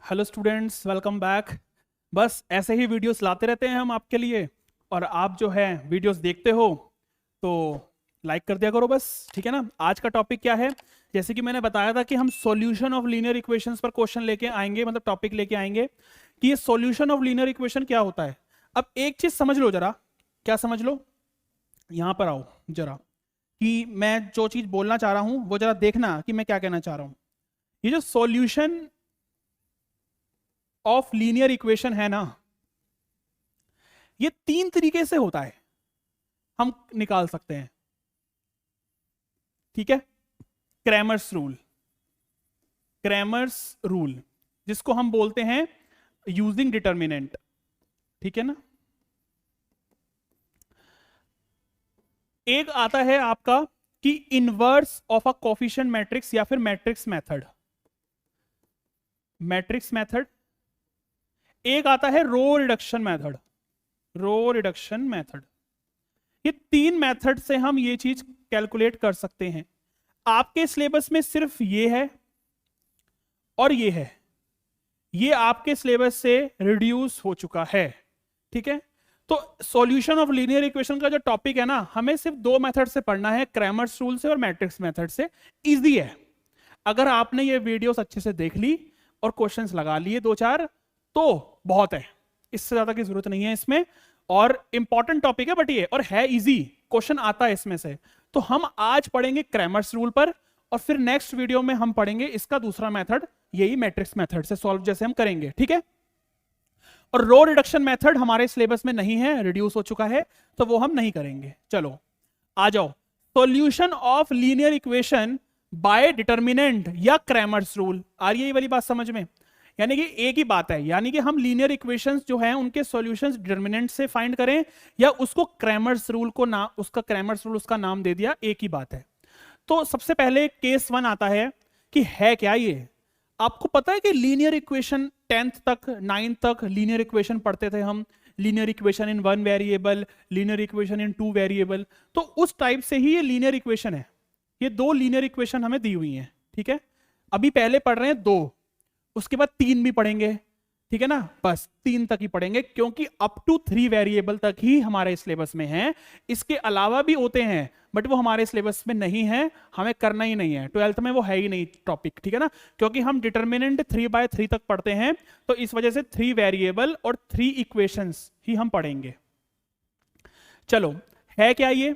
Hello students, welcome back. बस ऐसे ही videos लाते रहते हैं हम आपके लिए, और आप जो है वीडियोस देखते हो तो लाइक कर दिया करो बस, ठीक है ना। आज का टॉपिक क्या है, जैसे कि मैंने बताया था कि हम सॉल्यूशन ऑफ लीनियर इक्वेशंस पर क्वेश्चन लेके आएंगे, मतलब टॉपिक लेके आएंगे कि ये सॉल्यूशन ऑफ लीनियर इक्वेशन क्या होता है। अब एक चीज समझ लो जरा, क्या समझ लो, यहां पर आओ जरा, कि मैं जो चीज बोलना चाह रहा हूं वो जरा देखना कि मैं क्या कहना चाह रहा हूं। ये जो सॉल्यूशन ऑफ लीनियर इक्वेशन है ना, ये तीन तरीके से होता है, हम निकाल सकते हैं, ठीक है। क्रैमर्स रूल, क्रैमर्स रूल जिसको हम बोलते हैं यूजिंग डिटर्मिनेंट, ठीक है ना। एक आता है आपका कि inverse of a coefficient matrix या फिर मैट्रिक्स मेथड, मैट्रिक्स मेथड। एक आता है row reduction method, row reduction method. ये तीन मेथड से हम ये चीज कैलकुलेट कर सकते हैं। आपके सिलेबस में सिर्फ ये है और ये है, ये आपके सिलेबस से रिड्यूस हो चुका है, ठीक है। तो सॉल्यूशन ऑफ लीनियर इक्वेशन का जो टॉपिक है ना, हमें सिर्फ दो मेथड से पढ़ना है, क्रैमर्स रूल से और मैट्रिक्स मेथड से। इजी है, अगर आपने ये वीडियोस अच्छे से देख ली और क्वेश्चंस लगा लिए दो चार तो बहुत है, इससे ज्यादा की जरूरत नहीं है इसमें। और इंपॉर्टेंट टॉपिक है बट ये, और है इजी, क्वेश्चन आता है इसमें से। तो हम आज पढ़ेंगे क्रैमर्स रूल पर, और फिर नेक्स्ट वीडियो में हम पढ़ेंगे इसका दूसरा मेथड, यही मैट्रिक्स मेथड से सॉल्व जैसे हम करेंगे, ठीक है। और रो रिडक्शन मेथड हमारे सिलेबस में नहीं है, रिड्यूस हो चुका है, तो वो हम नहीं करेंगे। चलो आ जाओ, solution of linear equation by determinant या क्रैमर्स रूल। आ रही है ये वाली बात समझ में, यानी कि एक ही बात है, यानी कि हम लीनियर इक्वेशंस जो हैं उनके सॉल्यूशंस डिटर्मिनेंट से फाइंड करें या उसको क्रैमर्स रूल को ना, उसका क्रैमर्स रूल उसका नाम दे दिया, एक ही बात है। तो सबसे पहले केस वन आता है कि है क्या ये। आपको पता है कि लीनियर इक्वेशन 10th तक 9th तक लीनियर इक्वेशन पढ़ते थे हम, linear equation in one variable, linear equation in two variable. तो उस टाइप से ही ये लीनियर इक्वेशन है, ये दो लीनियर इक्वेशन हमें दी हुई हैं, ठीक है। अभी पहले पढ़ रहे हैं दो, उसके बाद तीन भी पढ़ेंगे, ठीक है ना। बस तीन तक ही पढ़ेंगे, क्योंकि अप टू 3 वेरिएबल तक ही हमारे सिलेबस में है। इसके अलावा भी होते हैं बट वो हमारे सिलेबस में नहीं है, हमें करना ही नहीं है, 12th में वो है ही नहीं टॉपिक, ठीक है ना। क्योंकि हम डिटर्मिनेंट 3/3 तक पढ़ते हैं, तो इस वजह से 3 वेरिएबल और 3 इक्वेशंस ही हम पढ़ेंगे। चलो है क्या ये,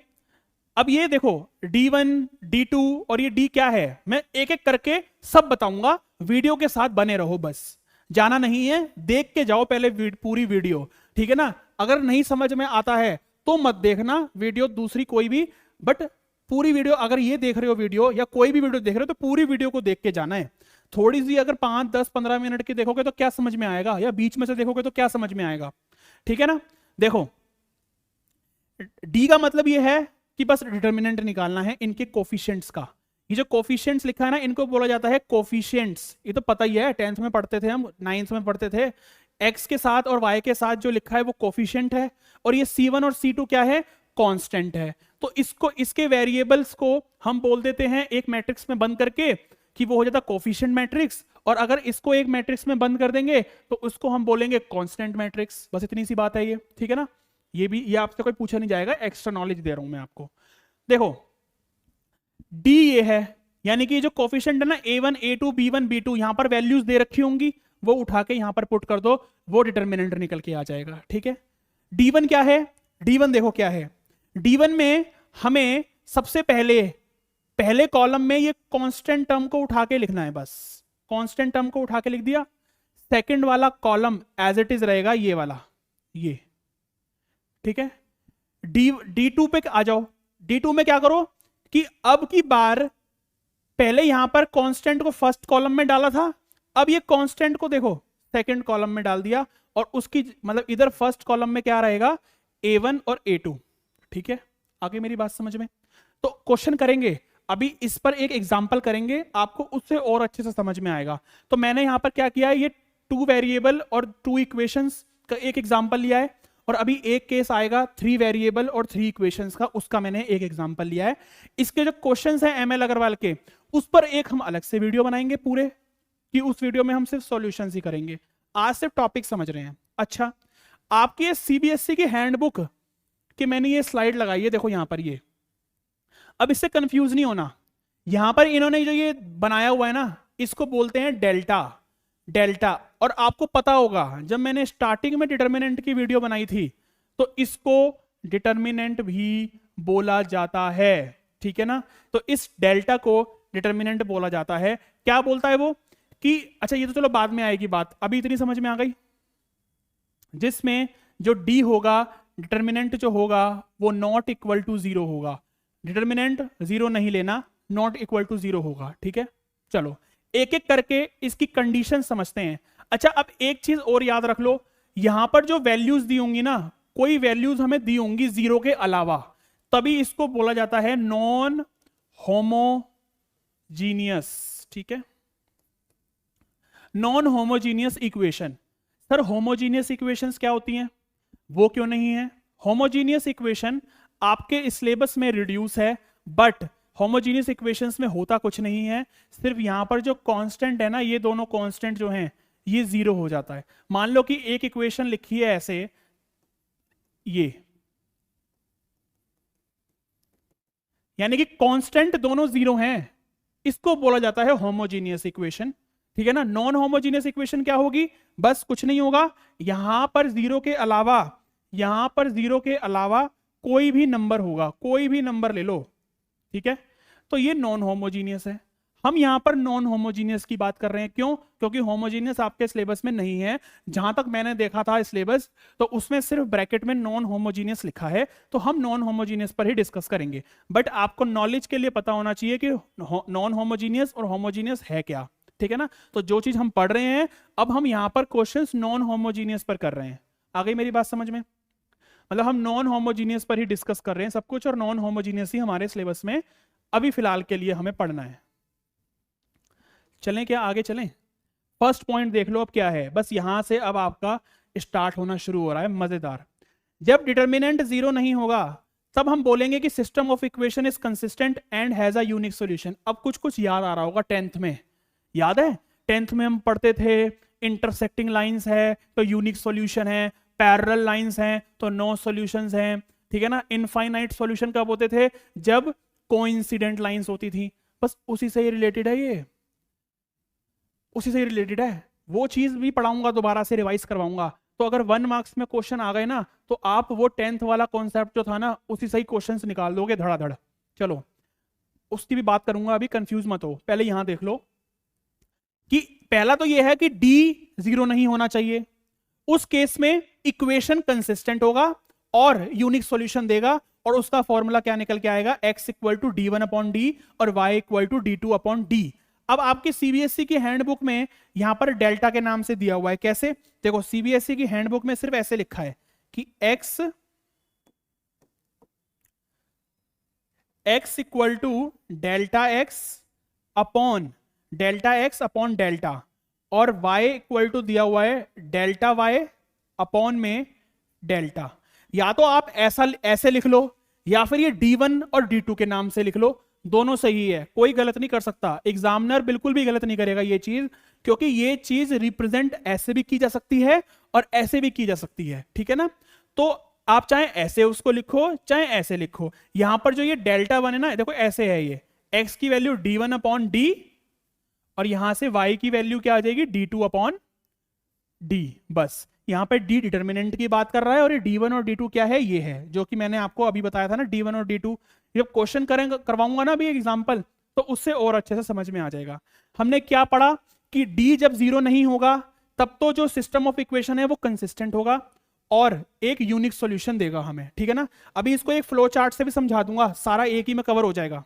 अब ये देखो D1 D2 और ये D क्या है, मैं एक एक करके सब बताऊंगा, वीडियो के साथ बने रहो, बस जाना नहीं है, देख के जाओ पहले पूरी वीडियो, ठीक है ना। अगर नहीं समझ में आता है तो मत देखना वीडियो दूसरी कोई भी, बट पूरी वीडियो, अगर ये देख रहे हो वीडियो या कोई भी वीडियो देख रहे हो तो पूरी वीडियो को देख के जाना है। थोड़ी सी अगर 5 10 15 मिनट की देखोगे तो क्या समझ में आएगा, या बीच में से देखोगे तो क्या समझ में आएगा, ठीक है ना। देखो डी का मतलब ये है कि बस डिटर्मिनेंट निकालना है इनके कोफिशिएंट्स का। ये जो कोफिशिएंट्स लिखा है ना, इनको बोला जाता है कोफिशिएंट्स, ये तो पता ही है, 10th में पढ़ते थे हम, 9th में पढ़ते थे। x के साथ और y के साथ जो लिखा है वो कोफिशिएंट है, और ये c1 और c2 क्या है, कांस्टेंट है। तो इसको, इसके वेरिएबल्स को हम बोल देते हैं एक मैट्रिक्स में बंद करके कि वो हो जाता कोफिशिएंट मैट्रिक्स, और अगर इसको एक मैट्रिक्स में बंद कर देंगे तो उसको हम बोलेंगे कांस्टेंट मैट्रिक्स। बस इतनी सी बात है ये, ठीक है ना। ये भी, ये आपसे कोई पूछा नहीं जाएगा, एक्स्ट्रा नॉलेज दे रहा हूं मैं आपको। देखो डी ये है, यानी कि जो कोफिशिएंट है ना a1 a2 b1 b2, यहां पर वैल्यूज दे रखी होंगी, वो उठा के यहां पर पुट कर दो, वो डिटर्मिनेंट निकल के आ जाएगा, ठीक है। d1 क्या है, d1 देखो क्या है, d1 में हमें सबसे पहले पहले कॉलम में ये कांस्टेंट टर्म को उठा के लिखना है, बस कांस्टेंट टर्म को उठा के लिख दिया। सेकंड वाला कॉलम एज इट इज रहेगा, ये वाला, ये, ठीक है। D2 पे आ जाओ, D2 में क्या करो कि अब की बार पहले यहां पर कांस्टेंट को फर्स्ट कॉलम में डाला था, अब ये कांस्टेंट को देखो सेकंड कॉलम में डाल दिया, और उसकी मतलब इधर फर्स्ट कॉलम में क्या रहेगा, a1 और a2, ठीक है। आगे मेरी बात समझ में, तो क्वेश्चन करेंगे अभी, इस पर एक एग्जांपल करेंगे, आपको उससे और अच्छे से समझ में आएगा। तो मैंने यहां पर क्या किया है, ये 2 वेरिएबल और 2 इक्वेशंस का एक एग्जांपल लिया है, और अभी एक केस आएगा 3 वेरिएबल और 3 इक्वेशंस का, उसका मैंने एक एग्जांपल लिया है। इसके जो क्वेश्चंस हैं ML अग्रवाल के, उस पर एक हम अलग से वीडियो बनाएंगे पूरे, कि उस वीडियो में हम सिर्फ सॉल्यूशंस ही करेंगे, आज सिर्फ टॉपिक समझ रहे हैं। अच्छा, आपकी ये सीबीएसई की हैंडबुक कि मैंने ये स्लाइड लगाई है, देखो यहां पर ये, अब इससे कंफ्यूज नहीं होना। यहां पर इन्होंने जो ये बनाया हुआ है ना, इसको बोलते हैं डेल्टा। डेल्टा, और आपको पता होगा जब मैंने स्टार्टिंग में डिटर्मिनेंट की वीडियो बनाई थी तो इसको डिटर्मिनेंट भी बोला जाता है, ठीक है ना। तो इस डेल्टा को डिटर्मिनेंट बोला जाता है। क्या बोलता है वो कि, अच्छा ये तो चलो बाद में आएगी बात, अभी इतनी समझ में आ गई, जिसमें जो डी होगा, डिटर्मिनेंट जो होगा वो नॉट इक्वल टू 0 होगा। डिटर्मिनेंट 0 नहीं लेना, नॉट इक्वल टू 0 होगा, ठीक है। चलो एक एक करके इसकी कंडीशन समझते हैं। अच्छा, अब एक चीज और याद रख लो, यहां पर जो वैल्यूज दी होंगी ना, कोई वैल्यूज हमें दी होंगी 0 के अलावा, तभी इसको बोला जाता है नॉन होमोजीनियस, ठीक है। Non homogeneous equation. Sir homogeneous equations क्या होती हैं, वो क्यों नहीं है? होमोजीनियस इक्वेशन आपके सिलेबस में रिड्यूस है, बट होमोजीनियस इक्वेशंस में होता कुछ नहीं है, सिर्फ यहां पर जो कांस्टेंट है ना, ये दोनों कांस्टेंट जो हैं ये 0 हो जाता है। मान लो कि एक इक्वेशन लिखी है ऐसे, ये यानी कि कांस्टेंट दोनों 0 हैं, इसको बोला जाता है होमोजीनियस इक्वेशन, ठीक है ना। नॉन होमोजीनियस इक्वेशन क्या होगी, बस कुछ नहीं होगा, यहां पर 0 के अलावा, यहां पर 0 के अलावा कोई भी नंबर होगा, कोई भी नंबर ले लो, ठीक है। तो ये नॉन होमोजीनियस है। हम यहां पर नॉन होमोजीनियस की बात कर रहे हैं, क्यों? क्योंकि होमोजीनियस आपके सिलेबस में नहीं है। जहां तक मैंने देखा था सिलेबस, तो उसमें सिर्फ ब्रैकेट में नॉन होमोजीनियस लिखा है, तो हम नॉन होमोजीनियस पर ही डिस्कस करेंगे। बट आपको नॉलेज के लिए पता होना चाहिए कि नॉन होमोजीनियस और होमोजीनियस है क्या, ठीक है ना। तो जो चीज हम पढ़ रहे हैं, अब हम यहां पर क्वेश्चंस नॉन होमोजीनियस पर कर रहे हैं। आ गई मेरी बात समझ में? मतलब हम नॉन होमोजीनियस पर ही डिस्कस कर रहे हैं सब कुछ, और नॉन होमोजीनियस ही हमारे सिलेबस में अभी फिलहाल के लिए हमें पढ़ना है। चलें क्या, आगे चलें? फर्स्ट पॉइंट देख लो अब क्या है, बस यहां से अब आपका स्टार्ट होना शुरू हो रहा है मजेदार। जब डिटर्मिनेंट 0 नहीं होगा, तब हम बोलेंगे कि system of equation is consistent and has a unique solution. अब कुछ कुछ याद आ रहा होगा 10th में, याद है 10th में हम पढ़ते थे इंटरसेक्टिंग लाइंस है तो यूनिक सॉल्यूशन है, पैरेलल लाइंस हैं तो नो सॉल्यूशंस हैं, ठीक है ना। इनफाइनाइट सॉल्यूशन कब होते थे, जब कोइंसिडेंट लाइंस होती थी। बस उसी से ही रिलेटेड है, ये उसी से ही रिलेटेड है। वो चीज भी पढ़ाऊंगा, दोबारा से रिवाइज करवाऊंगा। तो अगर 1 मार्क्स में क्वेश्चन आ गए ना, तो आप वो 10th वाला कॉन्सेप्ट जो था ना, उसी से ही क्वेश्चन निकाल दोगे धड़ाधड़। चलो उसकी भी बात करूंगा, अभी कंफ्यूज मत हो। पहले यहां देख लो कि पहला तो ये है कि डी 0 नहीं होना चाहिए। उस केस में इक्वेशन कंसिस्टेंट होगा और यूनिक सॉल्यूशन देगा, और उसका फॉर्मूला क्या निकल के आएगा, x equal to d1 upon D और y equal to d2 upon D. अब आपकी सीबीएसई की हैंडबुक में यहां पर डेल्टा के नाम से दिया हुआ है। कैसे? देखो सीबीएसई की हैंडबुक में सिर्फ ऐसे लिखा है कि x equal to delta x upon delta, और y इक्वल टू दिया हुआ है डेल्टा y अपॉन में डेल्टा। या तो आप ऐसे लिख लो, या फिर ये d1 और d2 के नाम से लिख लो, दोनों सही है, कोई गलत नहीं कर सकता। एग्जामिनर बिल्कुल भी गलत नहीं करेगा ये चीज, क्योंकि ये चीज रिप्रेजेंट ऐसे भी की जा सकती है और ऐसे भी की जा सकती है, ठीक है ना। तो आप चाहे ऐसे उसको लिखो चाहे ऐसे लिखो। यहां पर जो ये डेल्टा 1 है ना, देखो ऐसे है, ये x की वैल्यू d1 अपॉन डी, और यहां से y की वैल्यू क्या आ जाएगी, d2 अपॉन डी। बस यहां पे d डिटर्मिनेंट की बात कर रहा है, और ये d1 और d2 क्या है, ये है जो कि मैंने आपको अभी बताया था ना, d1 और d2। जब क्वेश्चन करवाऊंगा ना अभी एग्जांपल, तो उससे और अच्छे से समझ में आ जाएगा। हमने क्या पढ़ा कि d जब 0 नहीं होगा, तब तो जो सिस्टम ऑफ इक्वेशन है वो कंसिस्टेंट होगा और एक यूनिक सॉल्यूशन देगा हमें, ठीक है ना। अभी इसको एक फ्लो चार्ट से भी समझा दूंगा, सारा एक ही में कवर हो जाएगा।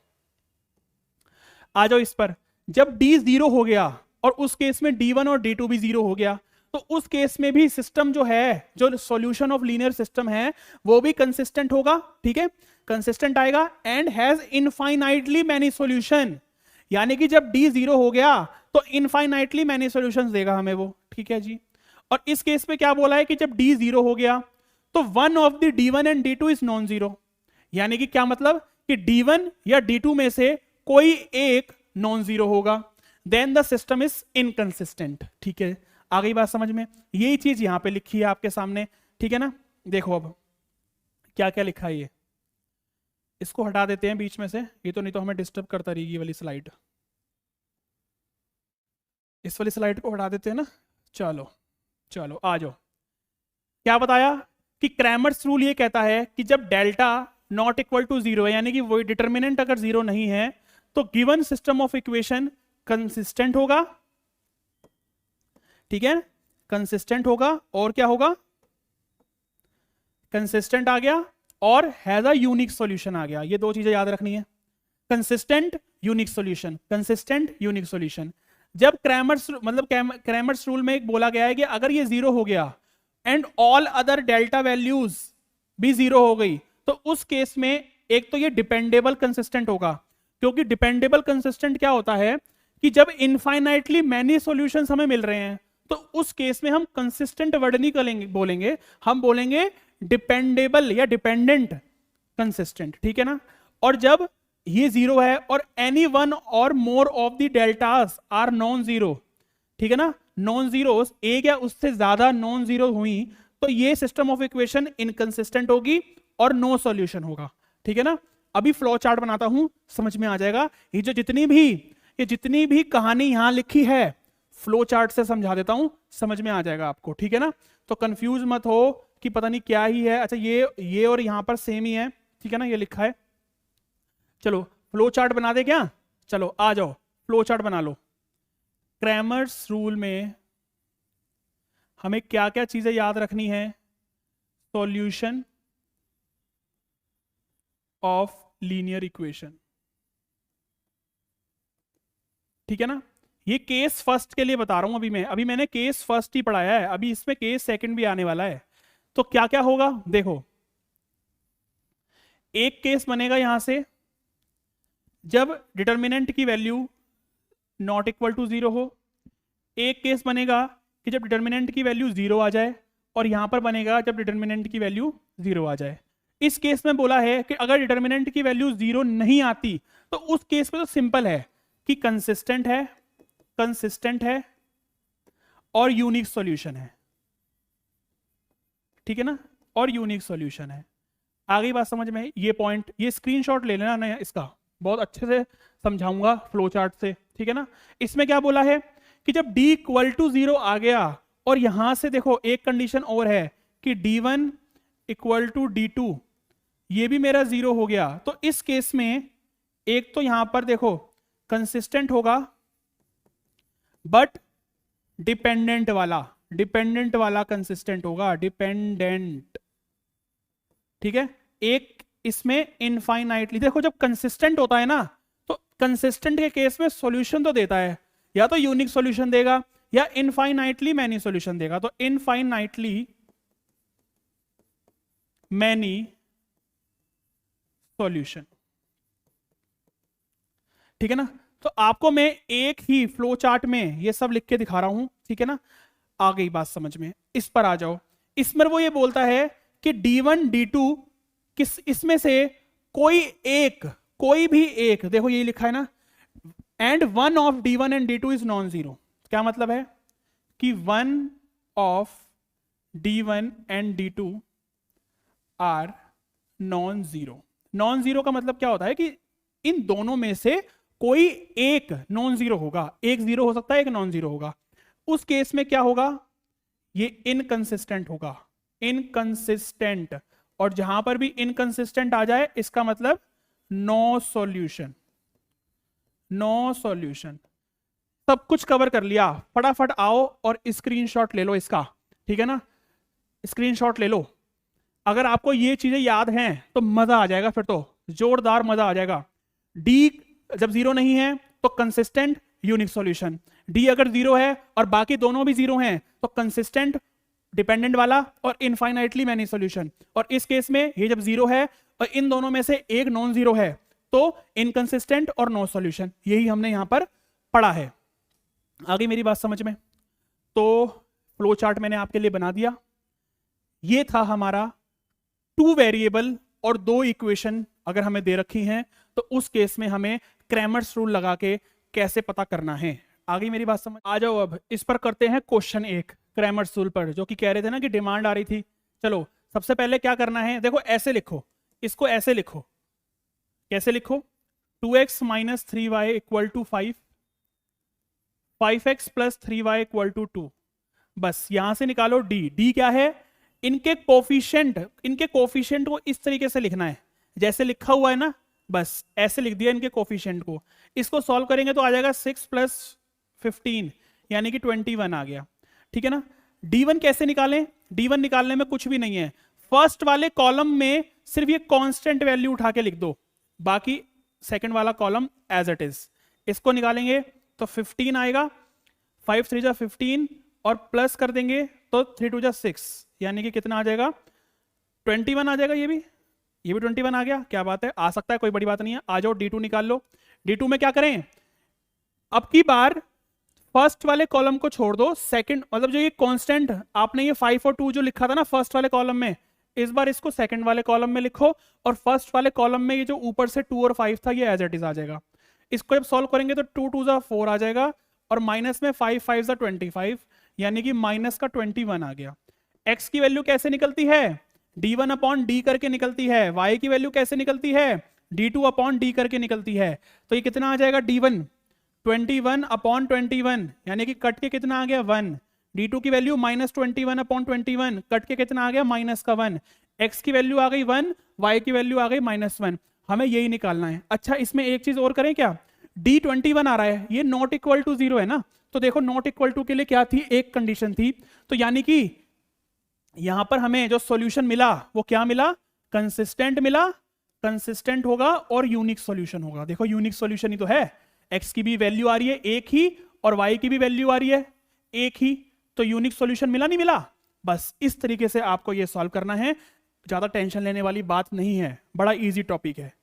आ जाओ इस पर। जब d 0 हो गया और उस केस में d1 और d2 भी 0 हो गया, तो उस केस में भी सिस्टम जो है, जो सॉल्यूशन ऑफ लीनियर सिस्टम है, वो भी कंसिस्टेंट होगा, ठीक है, कंसिस्टेंट आएगा। And has infinitely many solution, यानी कि जब d 0 हो गया तो इनफाइनाइटली मैनी सॉल्यूशंस देगा हमें वो, ठीक है जी। और इस केस में क्या बोला है कि जब d 0 हो गया तो one of the d1 and d2 is non zero, यानी कि क्या मतलब कि d1 या d2 में से कोई एक नॉन जीरो होगा। Then the system is inconsistent. ठीक है, आ गई बात समझ में? यही चीज यहां पे लिखी है आपके सामने, ठीक है ना। देखो अब क्या क्या लिखा है, ये इसको हटा देते हैं बीच में से, ये तो नहीं तो हमें डिस्टर्ब करता रहेगी ये वाली स्लाइड। इस वाली स्लाइड को हटा देते हैं ना। चलो चलो आ जाओ। क्या बताया कि क्रैमर्स रूल ये कहता है कि जब delta not equal to zero है, यानी कि वो डिटर्मिनेंट अगर जीरो नहीं है, तो given system of equation consistent होगा। ठीक है, कंसिस्टेंट होगा, और क्या होगा, कंसिस्टेंट आ गया, और हैज अ यूनिक सॉल्यूशन आ गया। ये दो चीजें याद रखनी है, consistent unique solution, consistent unique solution. जब क्रैमर्स रूल में एक बोला गया है कि अगर ये जीरो हो गया and all other delta values भी जीरो हो गई, तो उस केस में एक तो ये डिपेंडेबल कंसिस्टेंट होगा, क्योंकि डिपेंडेबल कंसिस्टेंट क्या होता है कि जब इनफाइनाइटली मैनी सॉल्यूशंस हमें मिल रहे हैं, तो उस केस में हम कंसिस्टेंट वर्ड नहीं बोलेंगे, हम बोलेंगे डिपेंडेबल या डिपेंडेंट कंसिस्टेंट। ठीक है ना। और जब ये जीरो है और any one or more of the deltas are non zero, ठीक है ना, नॉन जीरो, एक या उससे ज्यादा नॉन जीरो हुई, तो ये सिस्टम ऑफ इक्वेशन इनकंसिस्टेंट होगी और नो सॉल्यूशन होगा। ठीक है ना। अभी फ्लो चार्ट बनाता हूं, समझ में आ जाएगा। ये जितनी भी कहानी यहां लिखी है, फ्लो चार्ट से समझा देता हूं, समझ में आ जाएगा आपको। ठीक है ना। तो कंफ्यूज मत हो कि पता नहीं क्या ही है। अच्छा, ये और यहां पर सेम ही है, ठीक है ना, ये लिखा है। चलो फ्लो चार्ट बना दे क्या? चलो आ जाओ, फ्लो चार्ट बना लो। क्रैमर्स रूल में हमें क्या क्या चीजें याद रखनी है? Solution of linear equation. ठीक है ना। ये केस फर्स्ट के लिए बता रहा हूं अभी मैंने केस फर्स्ट ही पढ़ाया है, अभी इसमें केस सेकंड भी आने वाला है। तो क्या क्या होगा देखो, एक केस बनेगा यहां से जब डिटर्मिनेंट की value not equal to zero हो, एक केस बनेगा कि जब डिटर्मिनेंट की वैल्यू जीरो आ जाए, और यहां पर बनेगा जब डिटर्मिनेंट की वैल्यू जीरो आ जाए। इस केस में बोला है कि अगर डिटर्मिनेंट की वैल्यू जीरो नहीं आती, तो उस केस में तो सिंपल है कि कंसिस्टेंट है और यूनिक सॉल्यूशन है। ठीक है ना, और यूनिक सॉल्यूशन है। आ गई बात समझ में? ये पॉइंट, ये स्क्रीनशॉट ले लेना ना, इसका बहुत अच्छे से समझाऊंगा फ्लो चार्ट से। ठीक है ना। इसमें क्या बोला है कि जब d इक्वल टू जीरो आ गया, और यहां से देखो एक कंडीशन और है कि d1 इक्वल टू d2, ये भी मेरा जीरो हो गया, तो इस केस में एक तो यहां पर देखो कंसिस्टेंट होगा, बट डिपेंडेंट वाला कंसिस्टेंट होगा, डिपेंडेंट। ठीक है। एक इसमें इनफाइनाइटली, देखो जब कंसिस्टेंट होता है ना, तो कंसिस्टेंट के केस में सॉल्यूशन तो देता है, या तो यूनिक सॉल्यूशन देगा या इनफाइनाइटली मैनी सॉल्यूशन देगा। तो इनफाइनाइटली मैनी सॉल्यूशन। ठीक है ना। तो आपको मैं एक ही फ्लो चार्ट में ये सब लिख के दिखा रहा हूं। ठीक है ना। आ गई बात समझ में? इस पर आ जाओ। इसमें वो ये बोलता है कि d1 d2 इसमें से कोई भी एक, देखो ये लिखा है ना, and one of d1 and d2 is non zero. क्या मतलब है कि one of d1 and d2 are non zero. Non zero का मतलब क्या होता है कि इन दोनों में से कोई एक नॉन जीरो होगा, एक जीरो हो सकता है, एक नॉन जीरो होगा। उस केस में क्या होगा? ये इनकंसिस्टेंट होगा, इनकंसिस्टेंट। और जहां पर भी इनकंसिस्टेंट आ जाए, इसका मतलब नो सॉल्यूशन, नो सॉल्यूशन। सब कुछ कवर कर लिया। फटाफट आओ और स्क्रीनशॉट ले लो इसका। ठीक है ना, स्क्रीनशॉट ले लो। अगर आपको ये चीजें याद हैं तो मजा आ जाएगा, फिर तो जोरदार मजा आ जाएगा। डी जब जीरो नहीं है तो कंसिस्टेंट यूनिक सॉल्यूशन, डी अगर जीरो है और बाकी दोनों भी जीरो हैं तो कंसिस्टेंट डिपेंडेंट वाला और इनफाइनाइटली मैनी सॉल्यूशन। और इस केस में ये जब जीरो है और इन दोनों में से एक नॉन जीरो है तो इनकंसिस्टेंट और नो सॉल्यूशन। यही हमने यहां पर पढ़ा है। आगे मेरी बात समझ में? तो फ्लो चार्ट मैंने आपके लिए बना दिया। ये था हमारा 2 वेरिएबल और 2 इक्वेशन अगर हमें दे रखी हैं, तो उस केस में हमें क्रैमर्स रूल लगा के कैसे पता करना है। आ गई मेरी बात समझ? आ जाओ अब इस पर करते हैं क्वेश्चन एक क्रैमर्स रूल पर, जो कि कह रहे थे ना कि डिमांड आ रही थी। चलो सबसे पहले क्या करना है, देखो ऐसे लिखो, इसको ऐसे लिखो, कैसे लिखो, 2x minus 3y equal to 5, 5x plus 3y equal to 2। बस यहां से निकालो डी क्या है, इनके कोफिशिएंट को इस तरीके से लिखना है जैसे लिखा हुआ है ना, बस ऐसे लिख दिया इनके कोफिशिएंट को। इसको सॉल्व करेंगे तो आ जाएगा 6 प्लस 15 यानी कि 21 आ गया, ठीक है ना। D1 कैसे निकालें, D1 निकालने में कुछ भी नहीं है, फर्स्ट वाले कॉलम में सिर्फ ये कांस्टेंट वैल्यू उठा के लिख दो, बाकी सेकंड वाला कॉलम एज इट इज। इसको निकालेंगे तो 15 आएगा, 5 3 जा 15 और प्लस कर देंगे तो 3 2 जा 6 यानी कि कितना आ जाएगा, 21 आ जाएगा। ये भी 21 आ गया, क्या बात है, आ सकता है, कोई बड़ी बात नहीं है। आ जाओ D2 निकाल लो। D2 में क्या करें, अब की बार फर्स्ट वाले कॉलम को छोड़ दो, सेकंड मतलब जो ये कांस्टेंट आपने ये 5 और 2 जो लिखा था ना फर्स्ट वाले कॉलम में, इस बार इसको सेकंड वाले कॉलम में लिखो और फर्स्ट वाले कॉलम में ये जो ऊपर से 2 और 5 था ये एज इट इज आ जाएगा। इसको जब सॉल्व करेंगे तो 2 2 जा 4 आ जाएगा और माइनस में 5 5 जा 25 यानी कि माइनस का 21 आ गया। x की वैल्यू कैसे निकलती है, d1 अपॉन डी करके निकलती है। y की वैल्यू कैसे निकलती है, d2 अपॉन डी करके निकलती है। तो ये कितना आ जाएगा, d1 21 अपॉन 21 यानी कि कट के कितना आ गया 1। d2 की वैल्यू माइनस 21 अपॉन 21 कट के कितना आ गया माइनस का 1। x की वैल्यू आ गई 1, y की वैल्यू आ गई -1। हमें यही निकालना है। अच्छा इसमें एक चीज और करें क्या, d21 आ रहा है, ये नॉट इक्वल टू 0 है ना, तो देखो नॉट इक्वल टू के लिए क्या थी, एक कंडीशन थी, तो यानी कि यहां पर हमें जो सॉल्यूशन मिला वो क्या मिला, कंसिस्टेंट मिला, कंसिस्टेंट होगा और यूनिक सॉल्यूशन होगा। देखो यूनिक सॉल्यूशन ही तो है, x की भी वैल्यू आ रही है एक ही और y की भी वैल्यू आ रही है एक ही, तो यूनिक सॉल्यूशन मिला नहीं मिला। बस इस तरीके से आपको ये सॉल्व करना है, ज्यादा टेंशन लेने वाली बात नहीं है, बड़ा इजी टॉपिक है।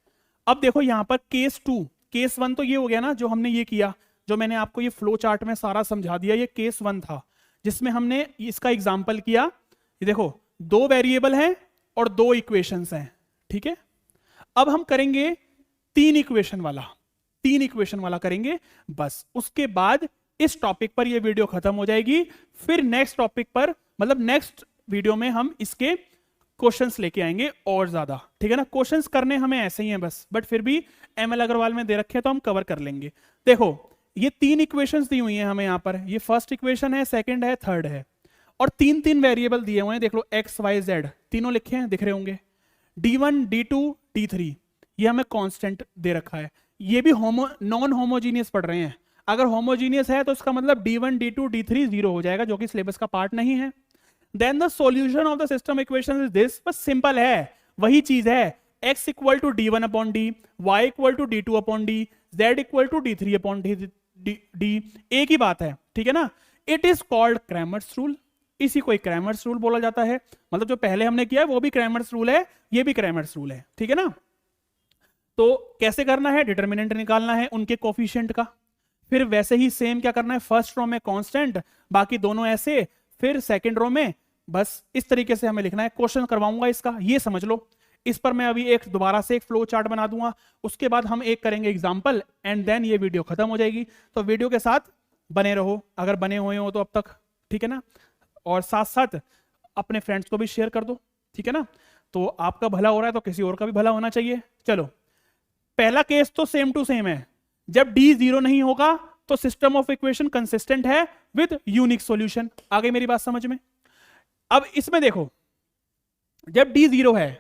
अब देखो यहां पर केस 2, केस 1 तो ये हो गया ना जो हमने ये किया, जो मैंने आपको ये फ्लो चार्ट में सारा समझा दिया, ये केस 1 था जिसमें हमने इसका एग्जाम्पल किया। ये देखो 2 वेरिएबल हैं और 2 इक्वेशंस हैं, ठीक है। अब हम करेंगे 3 इक्वेशन वाला करेंगे, बस उसके बाद इस टॉपिक पर ये वीडियो खत्म हो जाएगी। फिर नेक्स्ट टॉपिक पर मतलब नेक्स्ट वीडियो में हम इसके क्वेश्चंस लेके आएंगे और ज्यादा, ठीक है ना। क्वेश्चंस करने हमें ऐसे ही हैं बस, बट फिर भी ML अग्रवाल में दे रखे तो हम कवर कर लेंगे। देखो ये 3 इक्वेशंस दी हुई हैं हमें यहाँ पर, ये फर्स्ट इक्वेशन है, सेकंड है, थर्ड है, और 3 वेरिएबल दिए हुए हैं, देख लो x y z तीनों लिखे हैं, दिख रहे होंगे। d1 d2 d3 ये हमें कांस्टेंट दे रखा है। ये भी नॉन होमोजीनियस पढ़ रहे हैं, अगर होमोजीनियस है तो इसका मतलब d1 d2 d3 0 हो जाएगा, जो कि सिलेबस का पार्ट नहीं है। Then the solution of the system equation is this, बस सिंपल है, वही चीज है, x equal to d1 upon D, y equal to d2 upon D, z equal to d3 upon D, एक ही बात है, ठीक है ना। It is called Cramer's rule, इसी को क्रैमर्स रूल बोला जाता है। मतलब जो पहले हमने किया है वो भी क्रैमर्स रूल है, ये भी क्रैमर्स रूल है, ठीक है ना। तो कैसे करना है, डिटर्मिनेंट निकालना है उनके कोफिशिएंट का, फिर वैसे ही सेम क्या करना है, फर्स्ट रो में कांस्टेंट, बाकी दोनों ऐसे, फिर सेकंड रो में, बस इस तरीके से हमें लिखना है। क्वेश्चन करवाऊंगा इसका, ये समझ लो। इस पर मैं अभी एक दोबारा से एक फ्लो चार्ट बना दूंगा, उसके बाद हम एक करेंगे एग्जांपल एंड देन ये वीडियो खत्म हो जाएगी। तो वीडियो के साथ बने रहो अगर बने हुए हो तो अब तक, ठीक है ना, और साथ साथ अपने फ्रेंड्स को भी शेयर कर दो, ठीक है ना। तो आपका भला हो रहा है तो किसी और का भी भला होना चाहिए। चलो पहला केस तो सेम टू सेम है, जब d 0 नहीं होगा तो सिस्टम ऑफ इक्वेशन कंसिस्टेंट है विद यूनिक सॉल्यूशन। आ गई मेरी बात समझ में। अब इसमें देखो जब d 0 है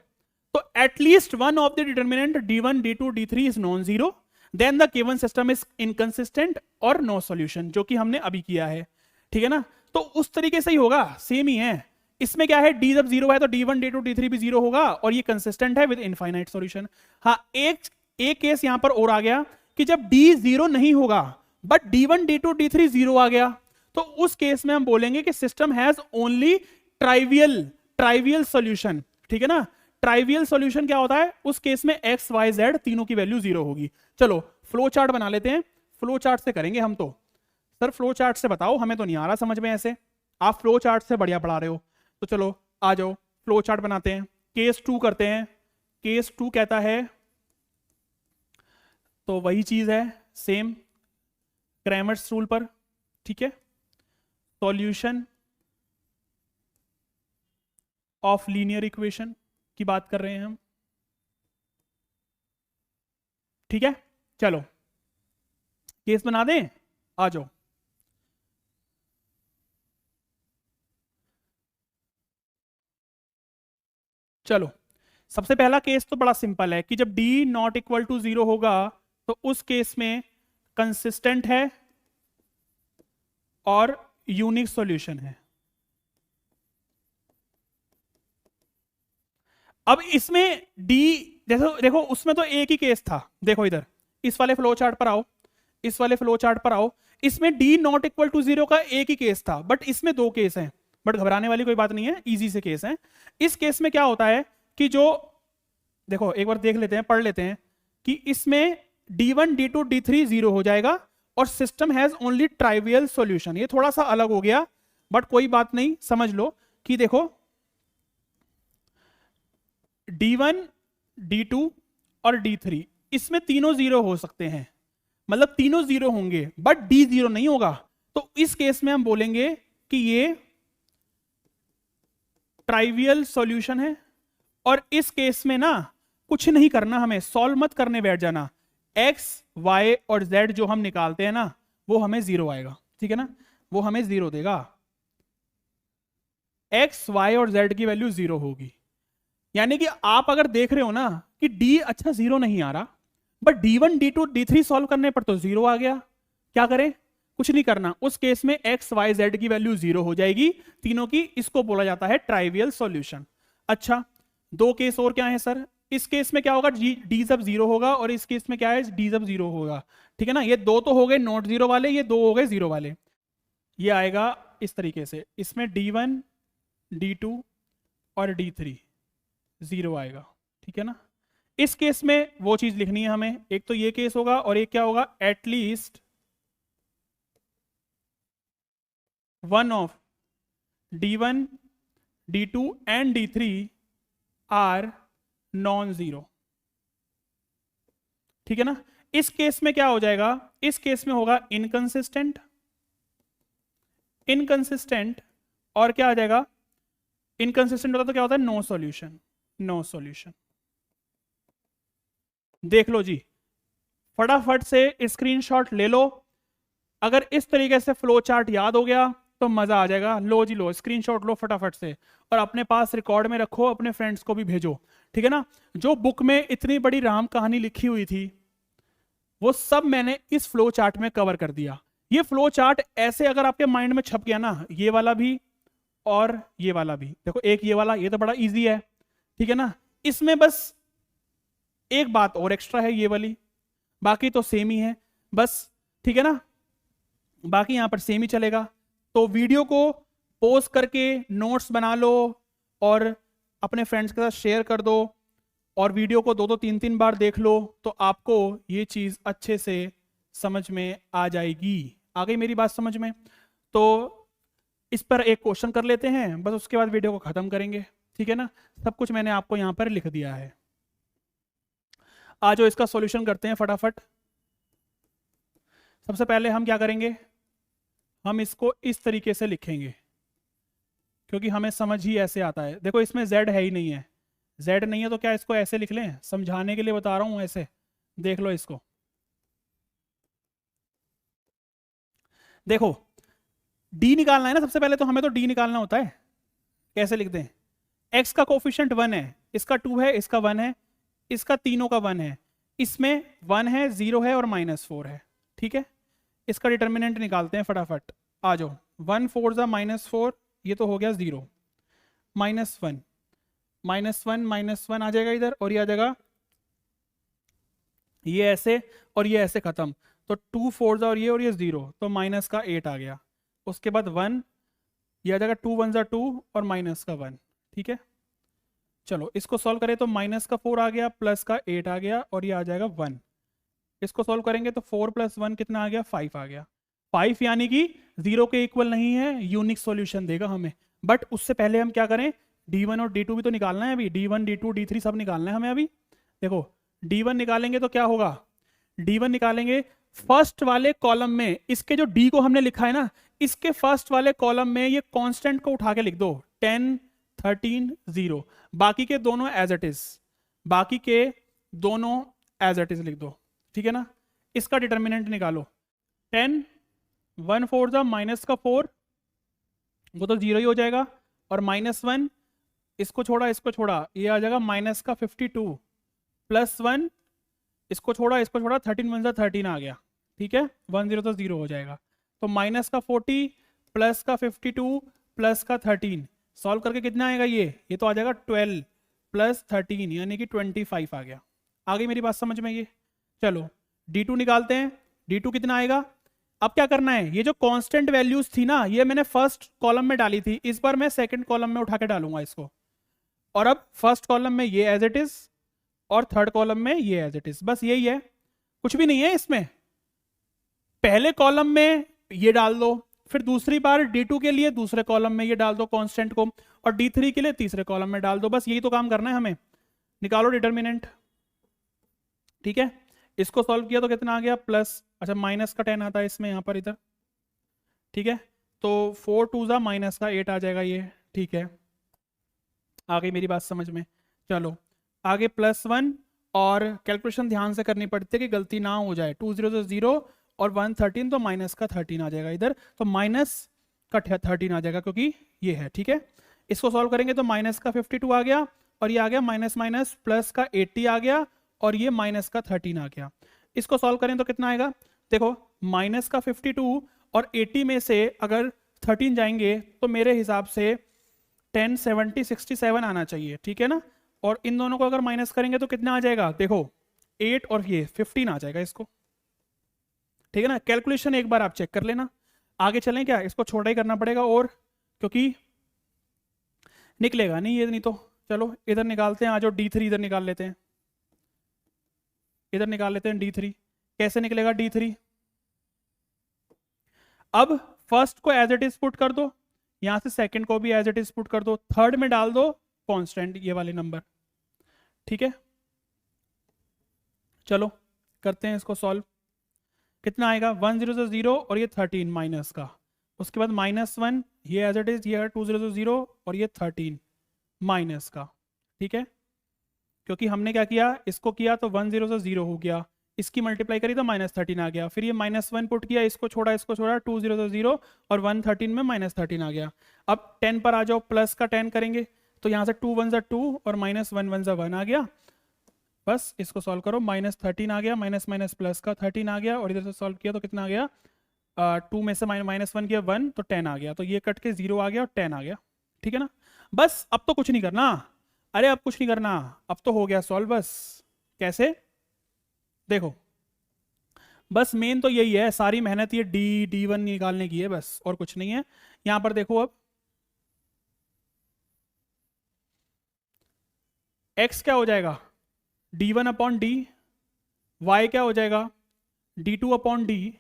तो at least one of the determinant d1 d2 d3 is non zero, then the given system is inconsistent और नो सॉल्यूशन, जो कि हमने अभी किया है, ठीक है ना। तो उस तरीके से ही होगा, सेम ही है। इसमें क्या है, d जब 0 है तो d1 d2 d3 भी 0 होगा और ये कंसिस्टेंट है विद इनफाइनाइट सॉल्यूशन। हाँ एक केस यहां पर और आ गया कि जब d 0 नहीं होगा बट d1 d2 d3 0 आ गया, तो उस केस में हम बोलेंगे कि system has only trivial solution, ठीक है ना। ट्राइवियल सॉल्यूशन क्या होता है, उस केस में x y z तीनों की वैल्यू 0 होगी। चलो फ्लो चार्ट बना लेते हैं, फ्लो चार्ट से करेंगे हम तो। सर फ्लो चार्ट से बताओ, हमें तो नहीं आ रहा समझ में ऐसे, आप फ्लो चार्ट से बढ़िया पढ़ा रहे हो, तो चलो आ जाओ फ्लो चार्ट बनाते हैं। केस 2 करते हैं। केस 2 कहता है तो वही चीज है सेम क्रैमर्स रूल पर, ठीक है, सॉल्यूशन ऑफ लीनियर इक्वेशन की बात कर रहे हैं हम। ठीक है, चलो केस बना दें, आ जाओ। चलो, सबसे पहला केस तो बड़ा सिंपल है कि जब d नॉट इक्वल टू 0 होगा तो उस केस में कंसिस्टेंट है और यूनिक सॉल्यूशन है। अब इसमें d, देखो देखो उसमें तो एक ही केस था। देखो इधर इस वाले फ्लो चार्ट पर आओ, इस वाले फ्लो चार्ट पर आओ, इसमें d नॉट इक्वल टू 0 का एक ही केस था, बट इसमें दो केस हैं। बट घबराने वाली कोई बात नहीं है, इजी से केस है। इस केस में क्या होता है कि जो, देखो एक बार देख लेते हैं, पढ़ लेते हैं कि इसमें d1 d2 d3 0 हो जाएगा और system has only trivial solution. ये थोड़ा सा अलग हो गया बट कोई बात नहीं, समझ लो कि देखो d1 d2 और d3 इसमें तीनों 0 हो सकते हैं, मतलब तीनों 0 होंगे बट d 0 नहीं होगा। तो इस केस में हम बोलेंगे कि ये ट्राइवियल सॉल्यूशन है। और इस केस में ना कुछ नहीं करना, हमें सॉल्व मत करने बैठ जाना। x y और z जो हम निकालते हैं ना वो हमें 0 आएगा, ठीक है ना, वो हमें 0 देगा। x y और z की वैल्यू 0 होगी। यानी कि आप अगर देख रहे हो ना कि d अच्छा 0 नहीं आ रहा, but d1 d2 d3 solve करने पर तो 0 आ गया। क्या करें, कुछ नहीं करना, उस केस में x y z की वैल्यू 0 हो जाएगी तीनों की। इसको बोला जाता है ट्राइवियल सॉल्यूशन। अच्छा, दो केस और क्या है सर? इस केस में क्या होगा, d जब 0 होगा और इस केस में क्या है, d जब 0 होगा। ठीक है ना, ये दो तो हो गए नॉट 0 वाले, ये दो हो गए 0 वाले। ये आएगा इस तरीके से, इसमें d1 d2 और d3 0 आएगा। ठीक है ना, इस केस में वो चीज लिखनी है हमें, एक तो ये केस होगा और एक क्या होगा, at least one of d1 d2 and d3 are non zero. ठीक है ना, इस केस में क्या हो जाएगा, इस केस में होगा इनकंसिस्टेंट, इनकंसिस्टेंट और क्या आ जाएगा, इनकंसिस्टेंट होता तो क्या होता है, नो सॉल्यूशन, नो सॉल्यूशन। देख लो जी, फटाफट से स्क्रीनशॉट ले लो। अगर इस तरीके से फ्लो चार्ट याद हो गया तो मजा आ जाएगा। लो जी लो, स्क्रीनशॉट लो फटाफट से और अपने पास रिकॉर्ड में रखो, अपने फ्रेंड्स को भी भेजो। ठीक है ना, जो बुक में इतनी बड़ी राम कहानी लिखी हुई थी वो सब मैंने इस फ्लो चार्ट में कवर कर दिया। ये फ्लो चार्ट ऐसे अगर आपके माइंड में छप गया ना, ये वाला भी और ये वाला भी, देखो एक ये वाला, ये तो बड़ा इजी है। ठीक है ना, इसमें बस एक बात और एक्स्ट्रा है, ये वाली, बाकी तो सेम ही है बस। ठीक है ना, बाकी यहां पर सेम ही चलेगा। तो वीडियो को पॉज करके नोट्स बना लो और अपने फ्रेंड्स के साथ शेयर कर दो और वीडियो को 2-2 3-3 बार देख लो, तो आपको ये चीज अच्छे से समझ में आ जाएगी। आ गई मेरी बात समझ में? तो इस पर एक क्वेश्चन कर लेते हैं, बस उसके बाद वीडियो को खत्म करेंगे। ठीक है ना, सब कुछ मैंने आपको यहां पर लिख दिया है। आज जो इसका सॉल्यूशन करते हैं फटाफट। सबसे पहले हम क्या करेंगे, हम इसको इस तरीके से लिखेंगे क्योंकि हमें समझ ही ऐसे आता है। देखो इसमें z है ही नहीं है, z नहीं है तो क्या इसको ऐसे लिख लें, समझाने के लिए बता रहा हूं ऐसे। देख लो इसको, देखो d निकालना है ना, सबसे पहले तो हमें तो d निकालना होता है। कैसे लिख दें, x का कोफिशिएंट 1 है, इसका 2 है, इसका 1 है, इसका तीनों का 1 है, इसमें 1 है, 0 है और -4 है। ठीक है, इसका डिटर्मिनेंट निकालते हैं फटाफट। आ जाओ, 1 4 जा -4, ये तो हो गया 0, -1 -1 आ जाएगा इधर और ये आ जाएगा ये ऐसे और ये ऐसे खत्म। तो 2 4 जा और ये 0, तो माइनस का 8 आ गया। उसके बाद 1, ये आ जाएगा 2 1 जा 2 और माइनस का 1। ठीक है, चलो इसको सॉल्व करें तो माइनस का 4 आ गया, प्लस का 8 आ गया और ये आ जाएगा 1। इसको सॉल्व करेंगे तो 4 + 1 कितना आ गया, 5 आ गया। 5 यानी कि 0 के इक्वल नहीं है, यूनिक सॉल्यूशन देगा हमें। बट उससे पहले हम क्या करें, d1 और d2 भी तो निकालना है अभी, d1 d2 d3 सब निकालना है हमें अभी। देखो d1 निकालेंगे तो क्या होगा, d1 निकालेंगे फर्स्ट वाले कॉलम में इसके जो डी को हमने लिखा है ना, इसके फर्स्ट वाले कॉलम में ये कांस्टेंट को उठा के लिख दो 10 13 0, बाकी के दोनों एज इट इज, बाकी के दोनों एज इट इज लिख दो, ठीक है ना। इसका डिटर्मिनेंट निकालो, 10 1 4 जा माइनस का 4, वो तो 0 ही हो जाएगा, और -1 इसको छोड़ा ये आ जाएगा माइनस का 52 +1 इसको छोड़ा 13 1 13 आ गया, ठीक है, 1 0 तो 0 हो जाएगा। तो माइनस का 40 प्लस का 52 प्लस का 13 सॉल्व करके कितना आएगा, ये तो आ जाएगा 12 + 13 यानी कि 25 आ गया। आ गई मेरी बात समझ में ये। चलो D2 निकालते हैं, D2 कितना आएगा। अब क्या करना है, ये जो कांस्टेंट वैल्यूज थी ना, ये मैंने फर्स्ट कॉलम में डाली थी, इस बार मैं सेकंड कॉलम में उठा के डालूंगा इसको, और अब फर्स्ट कॉलम में ये एज इट इज और थर्ड कॉलम में ये एज इट इज, बस यही है, कुछ भी नहीं है इसमें। पहले कॉलम में ये डाल दो, फिर दूसरी बार D2 के लिए दूसरे कॉलम में ये डाल दो कांस्टेंट को, और D3 के लिए तीसरे कॉलम में डाल दो, बस यही तो काम करना है हमें। निकालो डिटर्मिनेंट, ठीक है। इसको सॉल्व किया तो कितना आ गया, प्लस, अच्छा माइनस का 10 आता है इसमें, यहाँ पर इधर, ठीक है। तो 4 2 जा माइनस का 8 आ जाएगा ये, ठीक है। आ गई मेरी बात समझ में। चलो आगे +1, और कैलकुलेशन ध्यान से करनी पड़ती है कि गलती ना हो जाए, 2 0 0 और 1 13, तो माइनस का 13 आ जाएगा इधर, तो माइनस का 13 आ जाएगा क्योंकि ये है, ठीक है। इसको सॉल्व करेंगे तो माइनस का 52 आ गया, और ये आ गया माइनस माइनस प्लस का 80 आ गया, और ये माइनस का 13 आ गया। इसको सॉल्व करें तो कितना आएगा, देखो माइनस का 52 और 80 में से अगर 13 जाएंगे तो मेरे हिसाब से 10 70 67 आना चाहिए, ठीक है ना। और इन दोनों को अगर माइनस करेंगे तो कितना आ जाएगा, देखो 8 और ये 15 आ जाएगा इसको, ठीक है ना। कैलकुलेशन एक बार आप चेक कर लेना। आगे चलें क्या, इसको छोटा ही करना पड़ेगा, और क्योंकि निकलेगा नहीं ये, नहीं तो चलो इधर निकालते हैं, आ जाओ D3 इधर निकाल लेते हैं, इधर निकाल लेते हैं D3। कैसे निकलेगा D3, अब फर्स्ट को एज इट इज पुट कर दो, यहां से सेकंड को भी एज इट इज पुट कर दो, थर्ड में डाल दो कांस्टेंट ये वाले नंबर, ठीक है। चलो करते हैं इसको सॉल्व, कितना आएगा 1 0 0 और ये 13 माइनस का, उसके बाद -1 ये एज इट इज, ये 2 0 0 और ये 13 माइनस का, ठीक है। क्योंकि हमने क्या किया, इसको किया तो 1 0 0 हो गया, इसकी मल्टीप्लाई करी तो -13 आ गया, फिर ये -1 पुट किया, इसको छोड़ा 2 0 0 और 1 13 में -13 आ गया। अब 10 पर आ जाओ, प्लस का 10 करेंगे तो यहाँ से 2 1 2 और -1 1 1 आ गया, बस इसको सॉल्व करो, -13 आ गया, माइनस माइनस प्लस का 13 आ गया, और इधर से सॉल्व किया तो कितना आ गया, 2 में से -1 किया 1 तो 10 आ गया, तो ये कट के 0 आ गया और 10 आ गया, ठीक है ना। बस अब तो कुछ नहीं करना, अरे अब कुछ नहीं करना, अब तो हो गया सॉल्व। बस कैसे, देखो बस मेन तो यही है, सारी मेहनत ये D1 निकालने की है बस, और कुछ नहीं है। यहां पर देखो अब x क्या हो जाएगा, D1/D, y क्या हो जाएगा D2/D,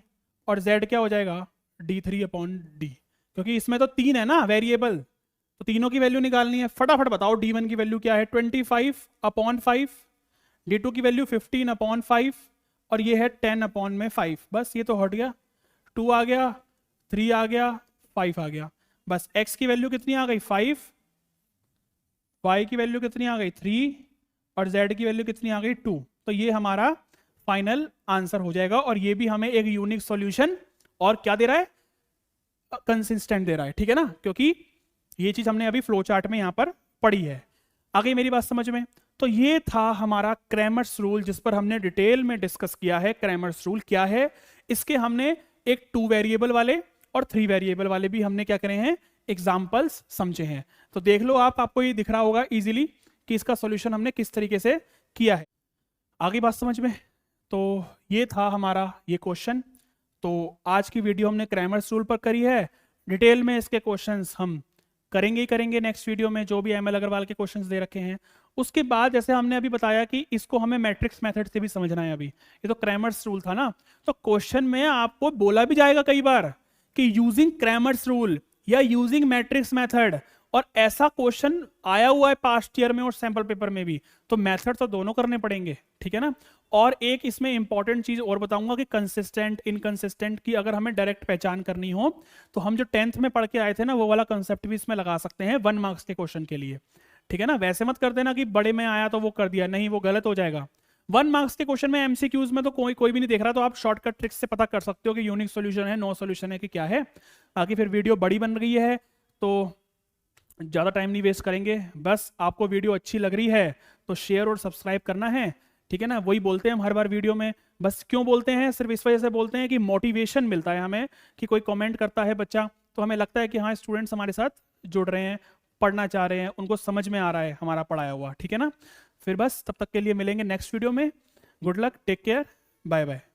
और z क्या हो जाएगा D3/D। क्योंकि इसमें तो 3 है ना वेरिएबल, तो तीनों की वैल्यू निकालनी है। फटाफट बताओ D1 की वैल्यू क्या है, 25/5, D2 की वैल्यू 15/5, और ये है 10/5, बस ये तो हट गया, 2 आ गया, 3 आ गया, 5 आ गया, बस x की वैल्यू कितनी आ गई 5, y की वैल्यू कितनी आ गई 3, और z की वैल्यू कितनी आ गई 2। तो ये हमारा फाइनल आंसर हो जाएगा, और ये भी हमें एक यूनिक सॉल्यूशन और क्या दे रहा है, कंसिस्टेंट दे रहा है, ठीक है ना, क्योंकि ये चीज हमने अभी फ्लो चार्ट में यहां पर पढ़ी है। आ गई मेरी बात समझ में। तो ये था हमारा क्रैमर्स रूल, जिस पर हमने डिटेल में डिस्कस किया है। क्रैमर्स रूल क्या है, इसके हमने एक 2 वेरिएबल वाले और 3 वेरिएबल वाले भी हमने क्या करे हैं, एग्जाम्पल्स समझे हैं। तो देख लो आपको ये दिख रहा होगा इजीली कि इसका सॉल्यूशन हमने किस तरीके से किया है। आगे बात समझ में। तो ये था हमारा ये क्वेश्चन। तो आज की वीडियो हमने क्रैमर्स रूल पर करी है, डिटेल में इसके क्वेश्चंस हम करेंगे ही करेंगे नेक्स्ट वीडियो में, जो भी ML अग्रवाल के क्वेश्चंस दे रखे हैं। उसके बाद जैसे हमने अभी बताया कि इसको हमें मैट्रिक्स मेथड से भी समझना है। अभी ये तो क्रैमर्स रूल था ना, तो क्वेश्चन में आपको बोला भी जाएगा कई बार कि यूजिंग क्रैमर्स रूल या यूजिंग मैट्रिक्स मेथड, और ऐसा क्वेश्चन आया हुआ है पास्ट ईयर में और सैंपल पेपर में भी, तो मेथड तो दोनों करने पड़ेंगे, ठीक है ना। और एक इसमें इंपॉर्टेंट चीज और बताऊंगा कि कंसिस्टेंट इनकंसिस्टेंट की अगर हमें डायरेक्ट पहचान करनी हो तो हम जो 10th में पढ़ के आए थे ना, वो वाला कंसेप्ट भी इसमें लगा सकते हैं 1 मार्क्स के क्वेश्चन के लिए, ठीक है ना। वैसे मत कर देना कि बड़े में आया तो वो कर दिया, नहीं, वो गलत हो जाएगा। 1 मार्क्स के क्वेश्चन में एमसीक्यूज में तो कोई भी नहीं देख रहा, तो आप शॉर्टकट ट्रिक्स से पता कर सकते हो कि यूनिक सॉल्यूशन है, नो सॉल्यूशन है, कि क्या है। बाकी फिर वीडियो बड़ी बन रही है तो ज़्यादा टाइम नहीं वेस्ट करेंगे, बस आपको वीडियो अच्छी लग रही है तो शेयर और सब्सक्राइब करना है, ठीक है ना। वही बोलते हैं हम हर बार वीडियो में, बस क्यों बोलते हैं, सिर्फ इस वजह से बोलते हैं कि मोटिवेशन मिलता है हमें, कि कोई कमेंट करता है बच्चा तो हमें लगता है कि हाँ स्टूडेंट्स हमारे साथ जुड़ रहे हैं, पढ़ना चाह रहे हैं, उनको समझ में आ रहा है हमारा पढ़ाया हुआ, ठीक है ना। फिर बस तब तक के लिए मिलेंगे नेक्स्ट वीडियो में। Good luck, take care, bye bye.